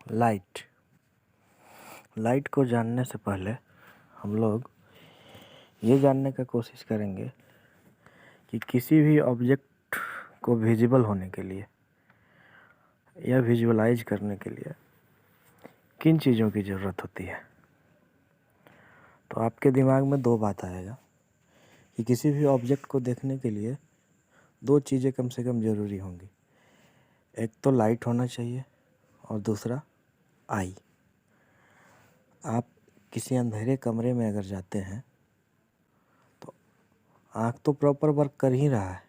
Light को जानने से पहले हम लोग ये जानने का कोशिश करेंगे कि किसी भी ऑब्जेक्ट को विजिबल होने के लिए या विजुअलाइज करने के लिए किन चीज़ों की ज़रूरत होती है। तो आपके दिमाग में दो बात आएगा कि किसी भी ऑब्जेक्ट को देखने के लिए दो चीज़ें कम से कम ज़रूरी होंगी। एक तो लाइट होना चाहिए और दूसरा आई। आप किसी अंधेरे कमरे में अगर जाते हैं तो आँख तो प्रॉपर वर्क कर ही रहा है,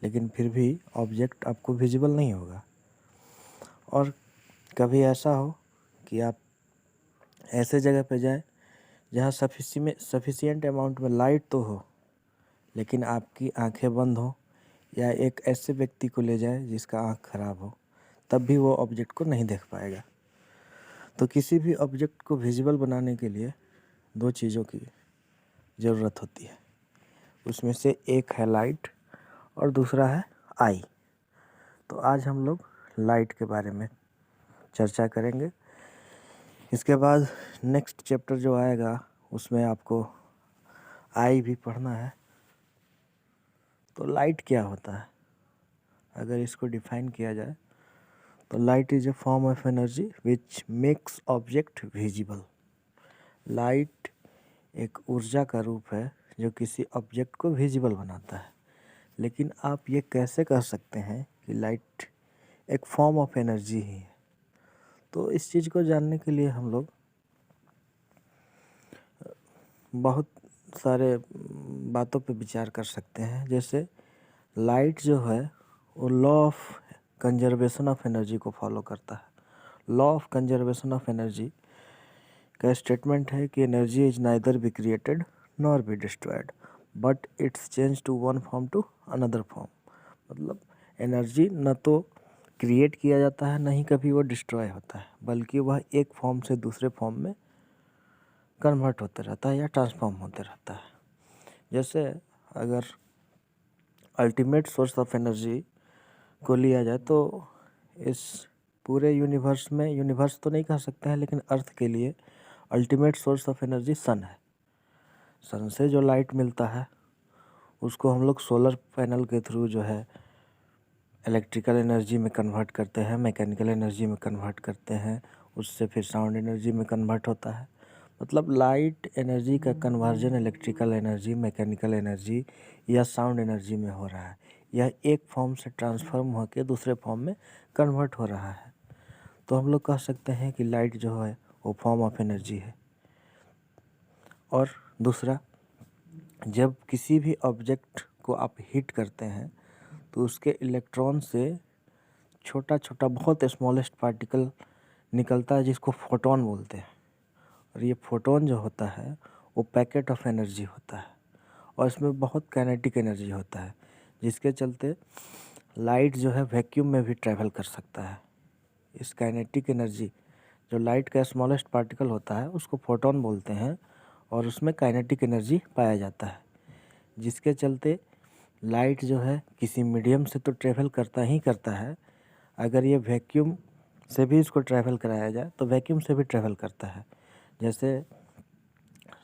लेकिन फिर भी ऑब्जेक्ट आपको विजिबल नहीं होगा। और कभी ऐसा हो कि आप ऐसे जगह पे जाएं जहाँ सफिशिएंट अमाउंट में लाइट तो हो, लेकिन आपकी आंखें बंद हो, या एक ऐसे व्यक्ति को ले जाए जिसका आँख खराब हो, तब भी वो ऑब्जेक्ट को नहीं देख पाएगा। तो किसी भी ऑब्जेक्ट को विजिबल बनाने के लिए दो चीज़ों की ज़रूरत होती है। उसमें से एक है लाइट और दूसरा है आई। तो आज हम लोग लाइट के बारे में चर्चा करेंगे। इसके बाद नेक्स्ट चैप्टर जो आएगा उसमें आपको आई भी पढ़ना है। तो लाइट क्या होता है, अगर इसको डिफाइन किया जाए तो light is a form of energy which makes object visible. Light एक ऊर्जा का रूप है जो किसी ऑब्जेक्ट को विजिबल बनाता है। लेकिन आप ये कैसे कह सकते हैं कि लाइट एक फॉर्म ऑफ एनर्जी ही है? तो इस चीज़ को जानने के लिए हम लोग बहुत सारे बातों पे विचार कर सकते हैं। जैसे लाइट जो है वो law of conservation of energy को फॉलो करता है। Law of conservation of energy का स्टेटमेंट है कि energy is neither be created nor be destroyed but it's change to one form to another form. मतलब एनर्जी न तो क्रिएट किया जाता है, न ही कभी वो डिस्ट्रॉय होता है, बल्कि वह एक फॉर्म से दूसरे फॉर्म में कन्वर्ट होते रहता है या ट्रांसफॉर्म होते रहता है। जैसे अगर अल्टीमेट सोर्स ऑफ एनर्जी को लिया जाए तो इस पूरे यूनिवर्स में, यूनिवर्स तो नहीं कह सकते हैं, लेकिन अर्थ के लिए ultimate source of energy sun है। सन से जो लाइट मिलता है उसको हम लोग सोलर पैनल के थ्रू जो है इलेक्ट्रिकल एनर्जी में कन्वर्ट करते हैं, मैकेनिकल एनर्जी में कन्वर्ट करते हैं, उससे फिर साउंड एनर्जी में कन्वर्ट होता है। मतलब लाइट एनर्जी का conversion electrical energy, mechanical energy या साउंड एनर्जी में हो रहा है। यह एक फॉर्म से ट्रांसफॉर्म होकर दूसरे फॉर्म में कन्वर्ट हो रहा है। तो हम लोग कह सकते हैं कि लाइट जो है वो फॉर्म ऑफ एनर्जी है। और दूसरा, जब किसी भी ऑब्जेक्ट को आप हिट करते हैं तो उसके इलेक्ट्रॉन से छोटा छोटा बहुत स्मॉलेस्ट पार्टिकल निकलता है जिसको फोटोन बोलते हैं। और ये फोटोन जो होता है वो पैकेट ऑफ एनर्जी होता है और इसमें बहुत काइनेटिक एनर्जी होता है, जिसके चलते लाइट जो है वैक्यूम में भी ट्रैवल कर सकता है। इस काइनेटिक एनर्जी, जो लाइट का स्मॉलेस्ट पार्टिकल होता है, उसको फोटोन बोलते हैं और उसमें काइनेटिक एनर्जी पाया जाता है, जिसके चलते लाइट जो है किसी मीडियम से तो ट्रैवल करता ही करता है। अगर ये वैक्यूम से भी इसको ट्रैवल कराया जाए तो वैक्यूम से भी ट्रैवल करता है। जैसे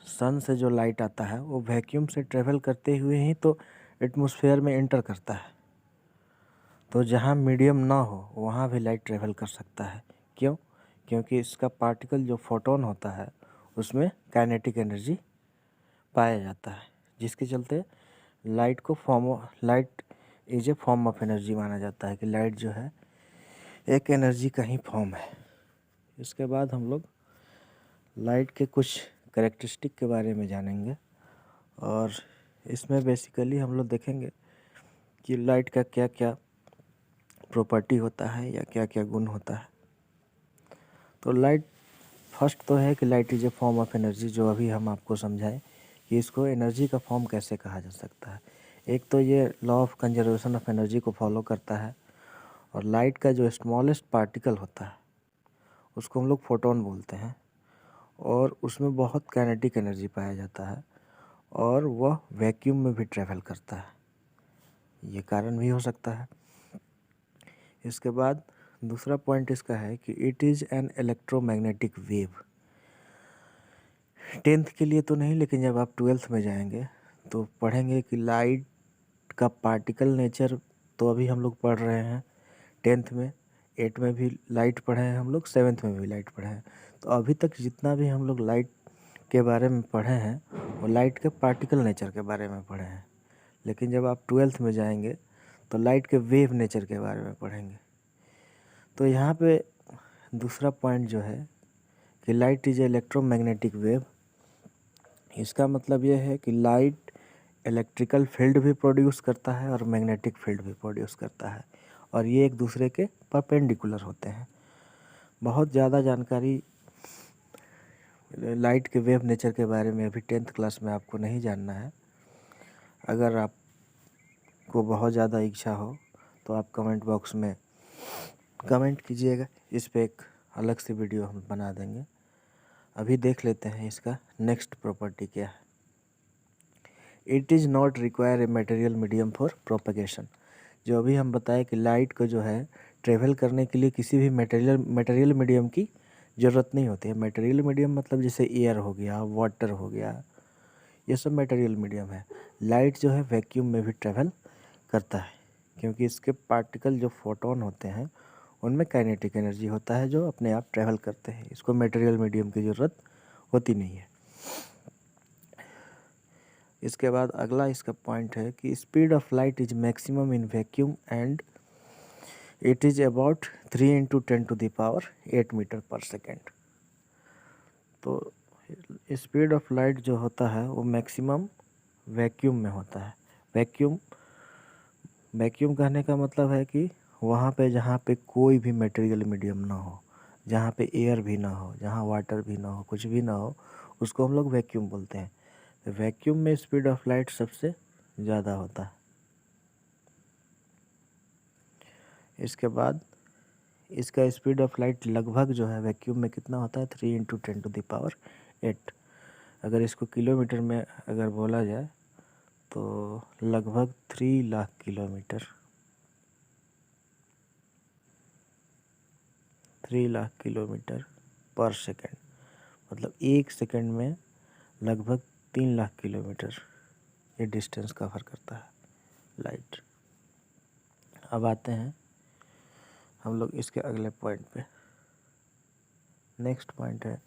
सन से जो लाइट आता है वो वैक्यूम से ट्रैवल करते हुए ही तो एटमॉस्फेयर में एंटर करता है। तो जहाँ मीडियम ना हो वहाँ भी लाइट ट्रैवल कर सकता है। क्यों? क्योंकि इसका पार्टिकल जो फोटोन होता है उसमें काइनेटिक एनर्जी पाया जाता है, जिसके चलते light is a form of energy माना जाता है कि लाइट जो है एक एनर्जी का ही फॉर्म है। इसके बाद हम लोग लाइट के कुछ कैरेक्टरिस्टिक के बारे में जानेंगे और इसमें बेसिकली हम लोग देखेंगे कि लाइट का क्या क्या प्रॉपर्टी होता है या क्या क्या गुण होता है। तो लाइट, फर्स्ट तो है कि light is a form of energy, जो अभी हम आपको समझाएं कि इसको एनर्जी का फॉर्म कैसे कहा जा सकता है। एक तो ये law of conservation of energy को फॉलो करता है और लाइट का जो स्मॉलेस्ट पार्टिकल होता है उसको हम लोग फोटोन बोलते हैं और उसमें बहुत काइनेटिक एनर्जी पाया जाता है और वह वैक्यूम में भी ट्रैवल करता है। ये कारण भी हो सकता है। इसके बाद दूसरा पॉइंट इसका है कि it is an electromagnetic wave. 10th के लिए तो नहीं, लेकिन जब आप 12th में जाएंगे तो पढ़ेंगे कि लाइट का पार्टिकल नेचर तो अभी हम लोग पढ़ रहे हैं 10th में, 8 में भी लाइट पढ़े हैं हम लोग, 7th में भी लाइट पढ़े हैं। तो अभी तक जितना भी हम लोग लाइट के बारे में पढ़े हैं वो लाइट के पार्टिकल नेचर के बारे में पढ़े हैं। लेकिन जब आप 12th में जाएंगे तो लाइट के वेव नेचर के बारे में पढ़ेंगे। तो यहाँ पे दूसरा पॉइंट जो है कि लाइट इज इलेक्ट्रोमैग्नेटिक वेव, इसका मतलब ये है कि लाइट इलेक्ट्रिकल फील्ड भी प्रोड्यूस करता है और मैग्नेटिक फील्ड भी प्रोड्यूस करता है, और ये एक दूसरे के परपेंडिकुलर होते हैं। बहुत ज़्यादा जानकारी लाइट के वेव नेचर के बारे में अभी 10th क्लास में आपको नहीं जानना है। अगर आपको बहुत ज़्यादा इच्छा हो तो आप कमेंट बॉक्स में कमेंट कीजिएगा, इस पे एक अलग से वीडियो हम बना देंगे। अभी देख लेते हैं इसका नेक्स्ट प्रॉपर्टी क्या है। It is not require a material medium for propagation. जो अभी हम बताए कि लाइट को जो है ट्रेवल करने के लिए किसी भी मटेरियल मीडियम की ज़रूरत नहीं होती है। मटेरियल मीडियम मतलब जैसे एयर हो गया, वाटर हो गया, ये सब मटेरियल मीडियम है। लाइट जो है वैक्यूम में भी ट्रेवल करता है, क्योंकि इसके पार्टिकल जो फोटोन होते हैं उनमें काइनेटिक एनर्जी होता है जो अपने आप ट्रैवल करते हैं। इसको मटेरियल मीडियम की ज़रूरत होती नहीं है। इसके बाद अगला इसका पॉइंट है कि speed of light is maximum in vacuum and it is about 3 × 10⁸ metre per second. तो स्पीड ऑफ लाइट जो होता है वो मैक्सिमम वैक्यूम में होता है। वैक्यूम कहने का मतलब है कि वहाँ पे जहाँ पे कोई भी मटेरियल मीडियम ना हो, जहाँ पे एयर भी ना हो, जहाँ वाटर भी ना हो, कुछ भी ना हो, उसको हम लोग वैक्यूम बोलते हैं। तो वैक्यूम में स्पीड ऑफ लाइट सबसे ज़्यादा होता है। इसके बाद इसका स्पीड ऑफ लाइट लगभग जो है वैक्यूम में कितना होता है, 3 × 10⁸। अगर इसको किलोमीटर में अगर बोला जाए तो लगभग 3 लाख किलोमीटर, 3 लाख किलोमीटर पर सेकेंड, मतलब 1 सेकेंड में लगभग 3 लाख किलोमीटर ये डिस्टेंस कवर करता है लाइट। अब आते हैं हम लोग इसके अगले पॉइंट पे। नेक्स्ट पॉइंट है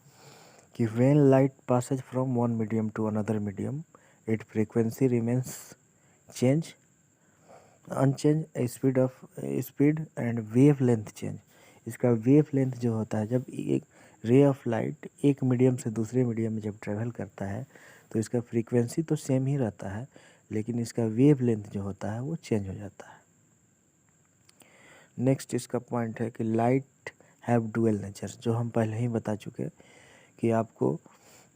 कि when light passes from one medium to another medium it frequency remains change unchange, speed and wave length change. इसका वेव लेंथ जो होता है, जब एक रे ऑफ लाइट एक मीडियम से दूसरे मीडियम में जब ट्रेवल करता है तो इसका फ्रीक्वेंसी तो सेम ही रहता है, लेकिन इसका वेव लेंथ जो होता है वो चेंज हो जाता है। नेक्स्ट इसका पॉइंट है कि लाइट हैव डुअल नेचर, जो हम पहले ही बता चुके कि आपको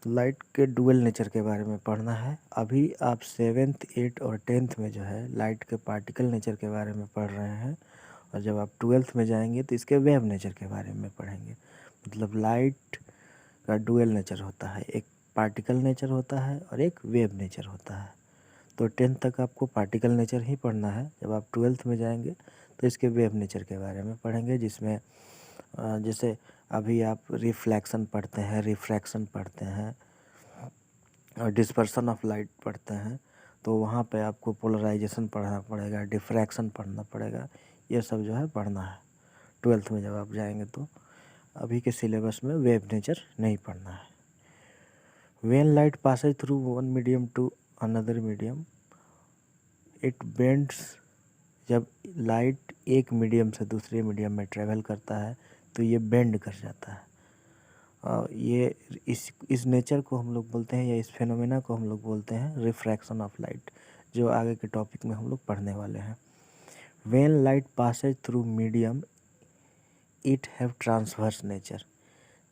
लाइट के डुअल नेचर के बारे में पढ़ना है। अभी आप 7th 8th और 10th में जो है लाइट के पार्टिकल नेचर के बारे में पढ़ रहे हैं, और जब आप 12th में जाएंगे तो इसके वेव नेचर के बारे में पढ़ेंगे। मतलब लाइट का डुअल नेचर होता है, एक पार्टिकल नेचर होता है और एक वेव नेचर होता है। तो 10th तक आपको पार्टिकल नेचर ही पढ़ना है। जब आप 12th में जाएंगे तो इसके वेव नेचर के बारे में पढ़ेंगे, जिसमें जैसे अभी आप रिफ्लेक्शन पढ़ते हैं, रिफ्रैक्शन पढ़ते हैं और डिस्पर्सन ऑफ लाइट पढ़ते हैं, तो वहाँ पे आपको पोलराइजेशन पढ़ना पड़ेगा, डिफ्रैक्शन पढ़ना पड़ेगा। ये सब जो है पढ़ना है 12th में जब आप जाएंगे। तो अभी के सिलेबस में वेव नेचर नहीं पढ़ना है। When light passes through one medium to another medium it bends, जब लाइट एक मीडियम से दूसरे मीडियम में ट्रेवल करता है तो ये बेंड कर जाता है। ये इस नेचर को हम लोग बोलते हैं, या इस फेनोमेना को हम लोग बोलते हैं रिफ्रैक्शन ऑफ लाइट, जो आगे के टॉपिक में हम लोग पढ़ने वाले हैं। When light passes through medium it have transverse nature,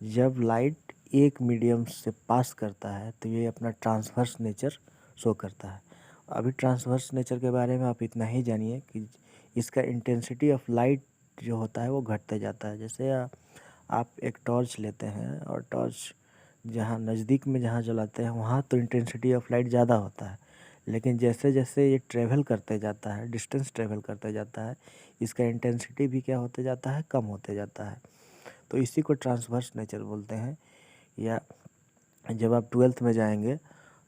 जब लाइट एक मीडियम से पास करता है तो ये अपना ट्रांसवर्स नेचर शो करता है। अभी ट्रांसवर्स नेचर के बारे में आप इतना ही जानिए कि इसका इंटेंसिटी ऑफ लाइट जो होता है वो घटते जाता है। जैसे आप एक टॉर्च लेते हैं और टॉर्च जहाँ नज़दीक में जहाँ जलाते हैं वहाँ तो इंटेंसिटी ऑफ लाइट ज़्यादा होता है, लेकिन जैसे जैसे ये ट्रैवल करते जाता है, डिस्टेंस ट्रैवल करते जाता है, इसका इंटेंसिटी भी क्या होते जाता है, कम होते जाता है। तो इसी को ट्रांसवर्स नेचर बोलते हैं। या जब आप 12th में जाएंगे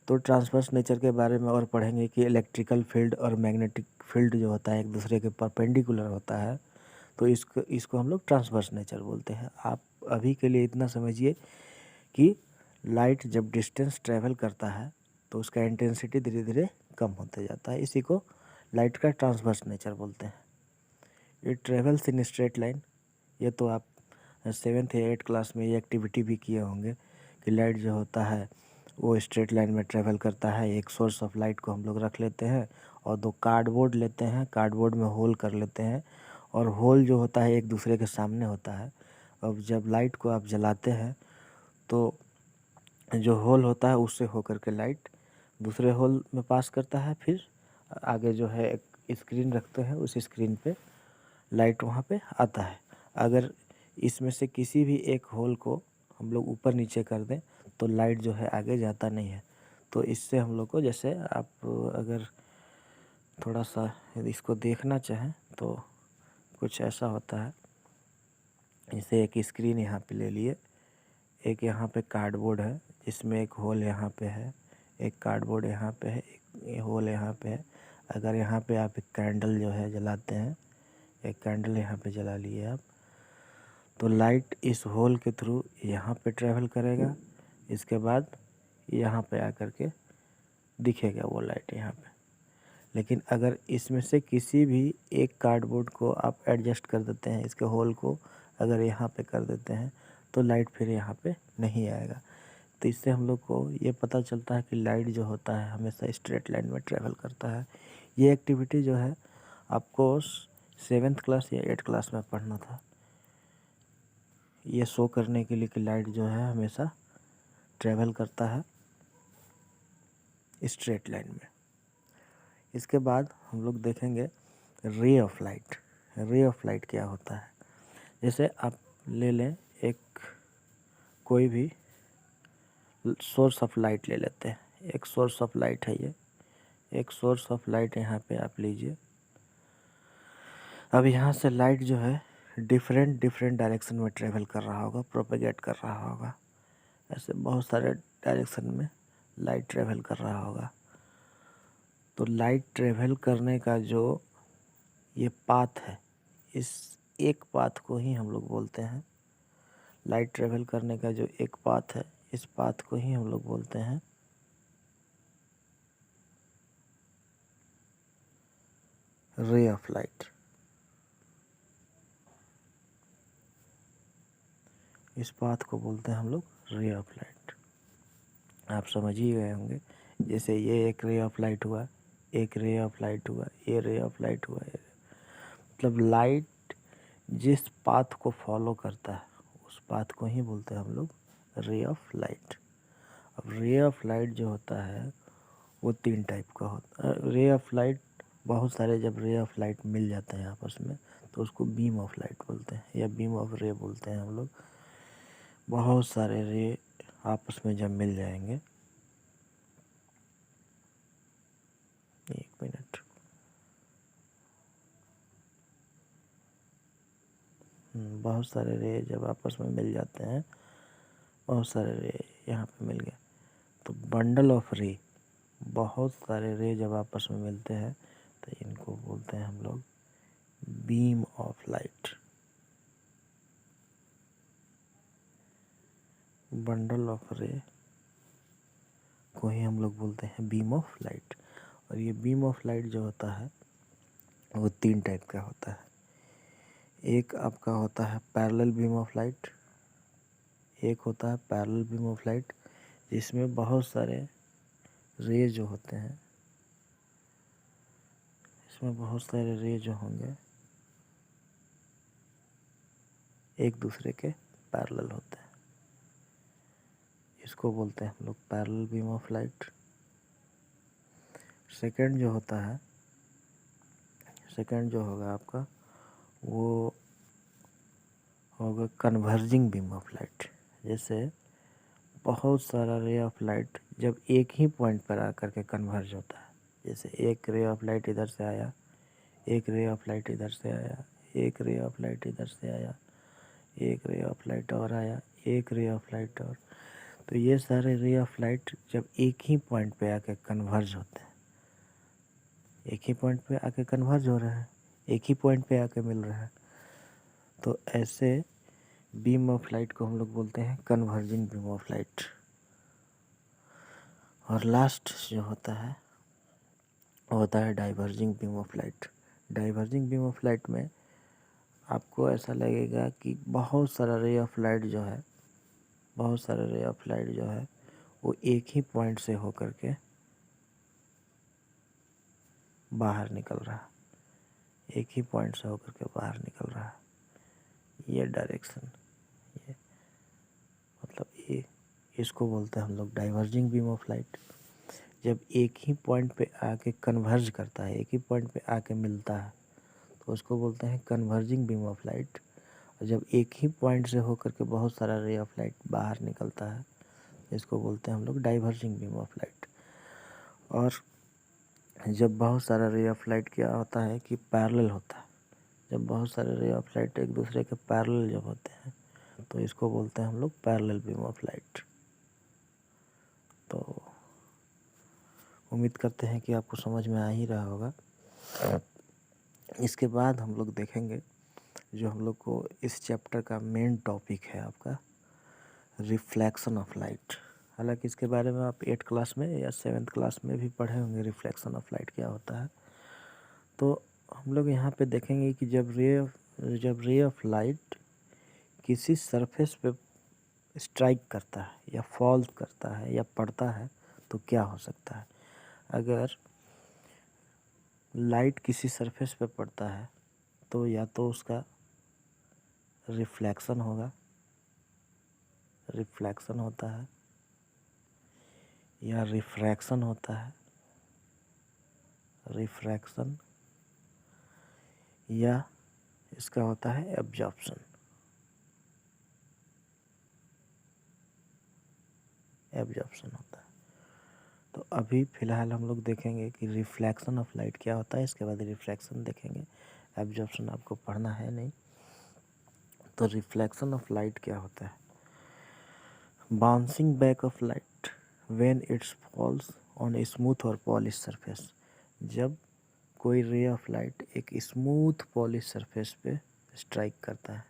तो ट्रांसवर्स नेचर के बारे में और पढ़ेंगे कि इलेक्ट्रिकल फील्ड और मैग्नेटिक फील्ड जो होता है एक दूसरे के परपेंडिकुलर होता है। तो इसको हम लोग ट्रांसवर्स नेचर बोलते हैं। आप अभी के लिए इतना समझिए कि लाइट जब डिस्टेंस ट्रैवल करता है तो उसका इंटेंसिटी धीरे धीरे कम होते जाता है। इसी को लाइट का ट्रांसवर्स नेचर बोलते हैं। It travels in straight line. ये तो आप 7th या 8th क्लास में ये एक्टिविटी भी किए होंगे कि लाइट जो होता है वो स्ट्रेट लाइन में ट्रेवल करता है। एक सोर्स ऑफ लाइट को हम लोग रख लेते हैं और 2 कार्डबोर्ड लेते हैं, कार्डबोर्ड में होल कर लेते हैं और होल जो होता है एक दूसरे के सामने होता है। अब जब लाइट को आप जलाते हैं तो जो होल होता है उससे होकर के लाइट दूसरे होल में पास करता है। फिर आगे जो है एक स्क्रीन रखते हैं, उस स्क्रीन पे लाइट वहाँ पे आता है। अगर इसमें से किसी भी एक होल को हम लोग ऊपर नीचे कर दें तो लाइट जो है आगे जाता नहीं है। तो इससे हम लोग को, जैसे आप अगर थोड़ा सा इसको देखना चाहें तो कुछ ऐसा होता है। जैसे एक स्क्रीन यहाँ पे ले लिए, एक यहाँ पे कार्डबोर्ड है जिसमें एक होल यहाँ पे है, एक कार्डबोर्ड यहाँ पे है, एक होल यहाँ पे है। अगर यहाँ पे आप एक कैंडल जो है जलाते हैं, एक कैंडल यहाँ पे जला लिए आप, तो लाइट इस होल के थ्रू यहाँ पे ट्रैवल करेगा। इसके बाद यहाँ पे आकर के दिखेगा वो लाइट यहाँ पे। लेकिन अगर इसमें से किसी भी एक कार्डबोर्ड को आप एडजस्ट कर देते हैं, इसके होल को अगर यहाँ पे कर देते हैं तो लाइट फिर यहाँ पे नहीं आएगा। तो इससे हम लोग को ये पता चलता है कि लाइट जो होता है हमेशा स्ट्रेट लाइन में ट्रैवल करता है। ये एक्टिविटी जो है आपको 7th क्लास या 8th क्लास में पढ़ना था, ये शो करने के लिए कि लाइट जो है हमेशा ट्रैवल करता है स्ट्रेट लाइन में। इसके बाद हम लोग देखेंगे ray of light. Ray of light क्या होता है? जैसे आप ले लें एक कोई भी सोर्स ऑफ लाइट ले लेते हैं। एक सोर्स ऑफ लाइट है ये, एक सोर्स ऑफ लाइट यहाँ पे आप लीजिए। अब यहाँ से लाइट जो है डिफरेंट डिफरेंट डायरेक्शन में ट्रेवल कर रहा होगा, प्रोपेगेट कर रहा होगा। ऐसे बहुत सारे डायरेक्शन में लाइट ट्रेवल कर रहा होगा। तो लाइट ट्रेवल करने का जो ये पाथ है, इस एक पाथ को ही हम लोग बोलते हैं, लाइट ट्रेवल करने का जो एक पाथ है, इस पाथ को ही हम लोग बोलते हैं रे ऑफ लाइट। इस पाथ को बोलते हैं हम लोग रे ऑफ लाइट। आप समझ ही गए होंगे। जैसे ये एक रे ऑफ लाइट हुआ, एक रे ऑफ लाइट हुआ, ये रे ऑफ लाइट हुआ। मतलब लाइट जिस पाथ को फॉलो करता है उस पाथ को ही बोलते हैं हम लोग रे ऑफ लाइट। अब रे ऑफ लाइट जो होता है वो 3 टाइप का होता है। रे ऑफ लाइट बहुत सारे, जब रे ऑफ लाइट मिल जाते हैं आपस में तो उसको बीम ऑफ लाइट बोलते हैं या बीम ऑफ रे बोलते हैं हम लोग। बहुत सारे रे आपस में जब मिल जाएंगे, एक मिनट, बहुत सारे रे जब आपस में मिल जाते हैं, बहुत सारे रे यहाँ पे मिल गए तो बंडल ऑफ रे। बहुत सारे रे जब आपस में मिलते हैं तो इनको बोलते हैं हम लोग beam of light. Bundle of रे को ही हम लोग बोलते हैं बीम ऑफ लाइट। और ये बीम ऑफ लाइट जो होता है वो 3 टाइप का होता है। एक आपका होता है पैरेलल बीम ऑफ लाइट, एक होता है पैरेलल बीम ऑफ लाइट जिसमें बहुत सारे रे जो होते हैं, इसमें बहुत सारे रे जो होंगे एक दूसरे के पैरेलल होते हैं। इसको बोलते हैं हम लोग parallel beam of light. Second जो होता है, सेकंड जो होगा आपका वो होगा कन्वर्जिंग बीम ऑफ लाइट। जैसे बहुत सारा रे ऑफ लाइट जब एक ही पॉइंट पर आकर के कन्वर्ज होता है जैसे एक रे ऑफ लाइट इधर से आया, एक रे ऑफ लाइट इधर से आया, एक रे ऑफ लाइट इधर से आया, एक रे ऑफ लाइट और आया, एक रे ऑफ लाइट और। तो ये सारे रे ऑफ लाइट जब एक ही पॉइंट पे आके कन्वर्ज होते हैं, एक ही पॉइंट पे आके कन्वर्ज हो रहे हैं, एक ही पॉइंट पे आके मिल रहा है, तो ऐसे बीम ऑफ लाइट को हम लोग बोलते हैं कन्वर्जिंग बीम ऑफ लाइट। और लास्ट जो होता है वो होता है diverging beam of light. Diverging beam of light में आपको ऐसा लगेगा कि बहुत सारा रे ऑफ लाइट जो है, बहुत सारे रे ऑफ लाइट जो है वो एक ही पॉइंट से होकर के बाहर निकल रहा है, एक ही पॉइंट से होकर के बाहर निकल रहा है। ये डायरेक्शन, ये मतलब ये, इसको बोलते हैं हम लोग डाइवर्जिंग बीम ऑफ लाइट। जब एक ही पॉइंट पे आके कन्वर्ज करता है, एक ही पॉइंट पे आके मिलता है, तो उसको बोलते हैं कन्वर्जिंग बीम ऑफ लाइट। और जब एक ही पॉइंट से होकर के बहुत सारा रे ऑफ लाइट बाहर निकलता है, इसको बोलते हैं हम लोग डाइवर्जिंग बीम ऑफ लाइट। और जब बहुत सारा रे ऑफ लाइट क्या होता है कि पैरेलल होता है, जब बहुत सारे रे ऑफ लाइट एक दूसरे के पैरेलल जब होते हैं, तो इसको बोलते हैं हम लोग पैरेलल बीम ऑफ लाइट। तो उम्मीद करते हैं कि आपको समझ में आ ही रहा होगा। इसके बाद हम लोग देखेंगे जो हम लोग को इस चैप्टर का मेन टॉपिक है आपका रिफ्लेक्शन ऑफ लाइट। हालांकि इसके बारे में आप 8th क्लास में या 7th क्लास में भी पढ़े होंगे रिफ्लेक्शन ऑफ लाइट क्या होता है। तो हम लोग यहाँ पे देखेंगे कि जब रे ऑफ लाइट किसी सरफेस पे स्ट्राइक करता है या फॉल करता है या पड़ता है तो क्या हो सकता है। अगर लाइट किसी सरफेस पे पड़ता है तो या तो उसका रिफ्लेक्शन होगा, रिफ्लेक्शन होता है, या रिफ्रैक्शन होता है, रिफ्रैक्शन, या इसका होता है एब्जॉर्प्शन। एब्जॉर्प्शन होता है। तो अभी फ़िलहाल हम लोग देखेंगे कि रिफ्लेक्शन ऑफ लाइट क्या होता है, इसके बाद रिफ्लेक्शन देखेंगे। एब्जॉर्प्शन आपको पढ़ना है नहीं। तो रिफ्लेक्शन ऑफ लाइट क्या होता है, bouncing back of light when it's falls on a smooth और पॉलिश सरफेस। जब कोई रे ऑफ लाइट एक स्मूथ पॉलिश सरफेस पे स्ट्राइक करता है,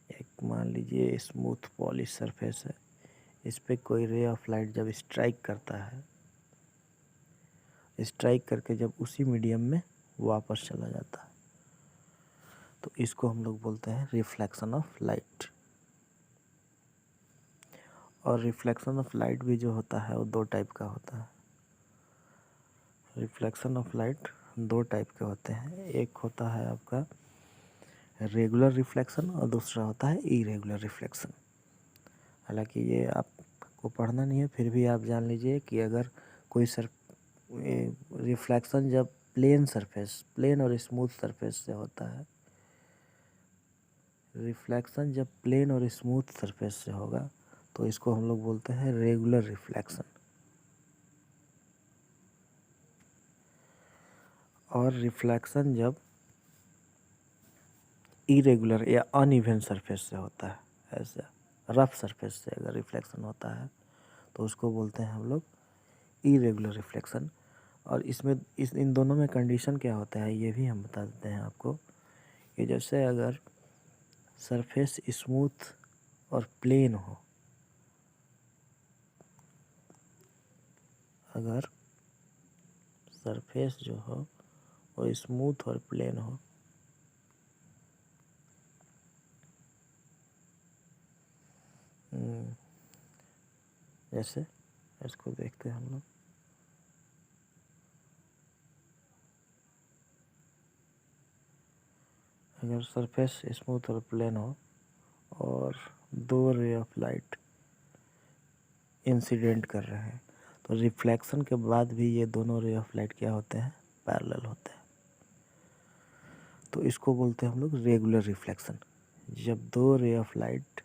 एक मान लीजिए स्मूथ पॉलिश सरफेस है, इस पे कोई रे ऑफ लाइट जब स्ट्राइक करता है, स्ट्राइक करके जब उसी मीडियम में वापस चला जाता है, तो इसको हम लोग बोलते हैं रिफ्लेक्शन ऑफ लाइट। और रिफ्लेक्शन ऑफ लाइट भी जो होता है वो दो टाइप का होता है। रिफ्लेक्शन ऑफ लाइट दो टाइप के होते हैं, एक होता है आपका रेगुलर रिफ्लेक्शन और दूसरा होता है इरेगुलर रिफ्लेक्शन। हालांकि ये आपको पढ़ना नहीं है, फिर भी आप जान लीजिए कि अगर कोई रिफ्लेक्शन जब प्लेन और स्मूथ सरफेस से होता है, रिफ्लेक्शन जब प्लेन और स्मूथ सरफेस से होगा तो इसको हम लोग बोलते हैं रेगुलर रिफ्लेक्शन। और रिफ्लेक्शन जब इरेगुलर या अनइवन सरफेस से होता है, ऐसा रफ सरफेस से अगर रिफ्लेक्शन होता है तो उसको बोलते हैं हम लोग इरेगुलर रिफ्लेक्शन। और इसमें इन दोनों में कंडीशन क्या होता है ये भी हम बता देते हैं आपको कि जैसे अगर सरफेस स्मूथ और प्लेन हो, अगर सरफेस जो हो वो स्मूथ और प्लेन हो, जैसे इसको देखते हैं हम लोग, अगर सरफेस स्मूथ और प्लेन हो और दो रे ऑफ लाइट इंसिडेंट कर रहे हैं तो रिफ्लेक्शन के बाद भी ये दोनों रे ऑफ लाइट क्या होते हैं, पैरेलल होते हैं। तो इसको बोलते हैं हम लोग रेगुलर रिफ्लेक्शन। जब दो ray of light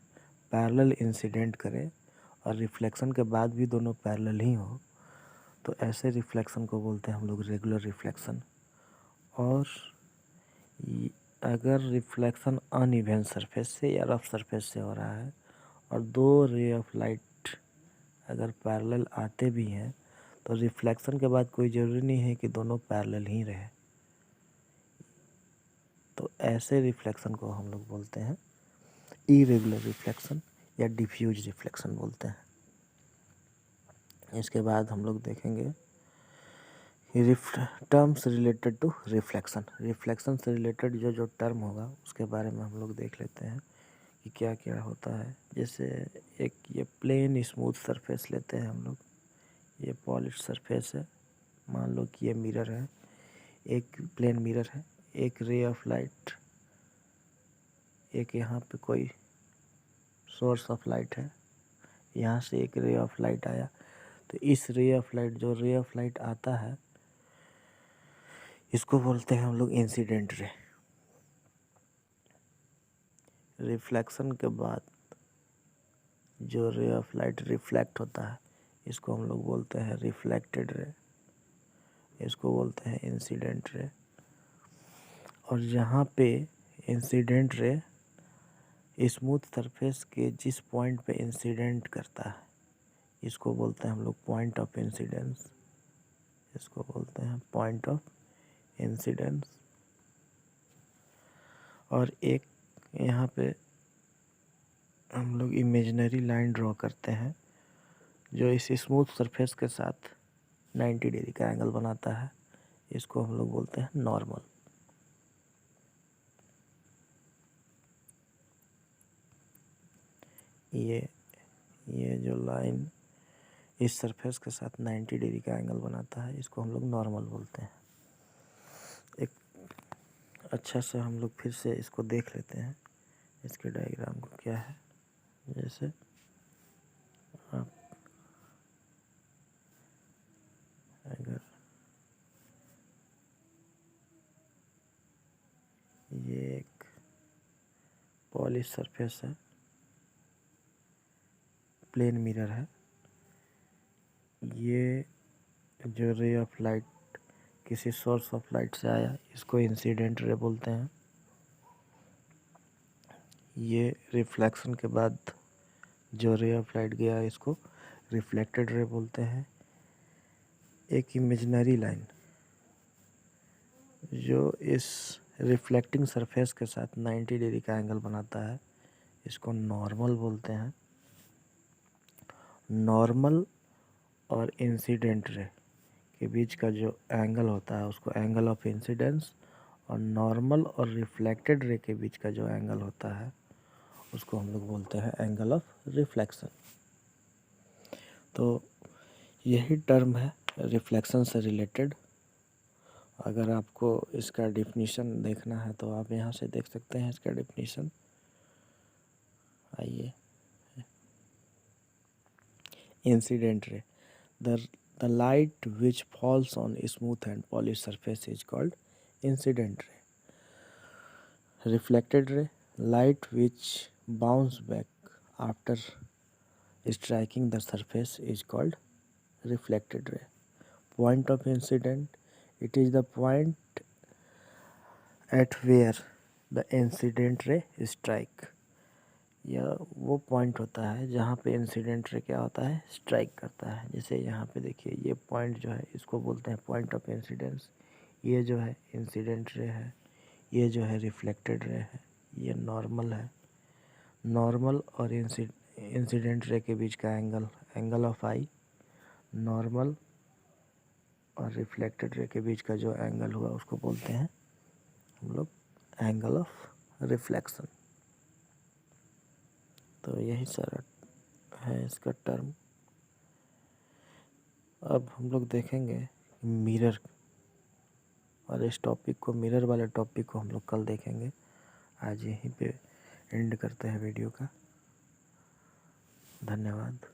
parallel incident करें और रिफ्लेक्शन के बाद भी दोनों पैरेलल ही हो तो ऐसे रिफ्लेक्शन को बोलते हैं हम लोग रेगुलर रिफ्लेक्शन। और अगर रिफ्लेक्शन अनइवन सरफेस से या रफ सरफेस से हो रहा है और दो रे ऑफ लाइट अगर पैरेलल आते भी हैं तो रिफ्लेक्शन के बाद कोई ज़रूरी नहीं है कि दोनों पैरेलल ही रहे। तो ऐसे रिफ्लेक्शन को हम लोग बोलते हैं इरेगुलर रिफ्लेक्शन या डिफ्यूज रिफ्लेक्शन बोलते हैं। इसके बाद हम लोग देखेंगे terms related to reflection. Reflection से रिलेटेड जो जो टर्म होगा उसके बारे में हम लोग देख लेते हैं कि क्या क्या होता है। जैसे एक ये प्लेन स्मूथ सरफेस लेते हैं हम लोग, ये पॉलिश सरफेस है, मान लो कि ये मिरर है, एक प्लेन मिरर है, एक रे ऑफ लाइट, एक यहाँ पे कोई सोर्स ऑफ लाइट है, यहाँ से एक रे ऑफ लाइट आया, तो इस रे ऑफ लाइट जो रे ऑफ लाइट आता है इसको बोलते हैं हम लोग इंसिडेंट रे। रिफ्लेक्शन के बाद जो रे ऑफ लाइट रिफ्लेक्ट होता है इसको हम लोग बोलते हैं रिफ्लेक्टेड रे, इसको बोलते हैं इंसिडेंट रे। और जहाँ पे इंसिडेंट रे स्मूथ सरफेस के जिस पॉइंट पे इंसिडेंट करता है इसको बोलते हैं हम लोग पॉइंट ऑफ इंसिडेंस, इसको बोलते हैं पॉइंट ऑफ इंसिडेंस। और एक यहाँ पे हम लोग इमेजिनरी लाइन ड्रॉ करते हैं जो इस स्मूथ सरफेस के साथ 90 डिग्री का एंगल बनाता है, इसको हम लोग बोलते हैं नॉर्मल। ये जो लाइन इस सरफेस के साथ 90 डिग्री का एंगल बनाता है इसको हम लोग नॉर्मल बोलते हैं। एक अच्छा सा हम लोग फिर से इसको देख लेते हैं, इसके डायग्राम को क्या है। जैसे आप अगर ये एक पॉलिश सरफेस है, प्लेन मिरर है, ये जो रे ऑफ लाइट किसी सोर्स ऑफ लाइट से आया इसको इंसिडेंट रे बोलते हैं। ये रिफ्लेक्शन के बाद जो रे ऑफ लाइट गया इसको रिफ्लेक्टेड रे बोलते हैं। एक इमेजिनरी लाइन जो इस रिफ्लेक्टिंग सरफेस के साथ 90 डिग्री का एंगल बनाता है इसको नॉर्मल बोलते हैं। नॉर्मल और इंसिडेंट रे के बीच का जो एंगल होता है उसको एंगल ऑफ इंसिडेंस, और नॉर्मल और रिफ्लेक्टेड रे के बीच का जो एंगल होता है उसको हम लोग बोलते हैं एंगल ऑफ रिफ्लेक्शन। तो यही टर्म है रिफ्लेक्शन से रिलेटेड। अगर आपको इसका डेफिनेशन देखना है तो आप यहाँ से देख सकते हैं इसका डेफिनेशन। आइए, incident ray, the light which falls on smooth and polished surface is called incident ray. Reflected ray, light which bounce back after striking the surface is called reflected ray. Point of incident, it is the point at where the incident ray strike. यह वो point होता है जहाँ पे incident ray क्या होता है, strike करता है। जैसे यहाँ पे देखिए ये पॉइंट जो है इसको बोलते हैं पॉइंट ऑफ इंसिडेंस। ये जो है इंसिडेंट रे है, ये जो है रिफ्लेक्टेड रे है, ये नॉर्मल है। नॉर्मल और इंसिडेंट रे के बीच का एंगल ऑफ आई, नॉर्मल और रिफ्लेक्टेड रे के बीच का जो एंगल हुआ उसको बोलते हैं हम लोग एंगल ऑफ रिफ्लेक्शन। तो यही सारा है इसका टर्म। अब हम लोग देखेंगे मिरर, और इस टॉपिक को, मिरर वाले टॉपिक को हम लोग कल देखेंगे। आज यहीं पे एंड करते हैं वीडियो का। धन्यवाद।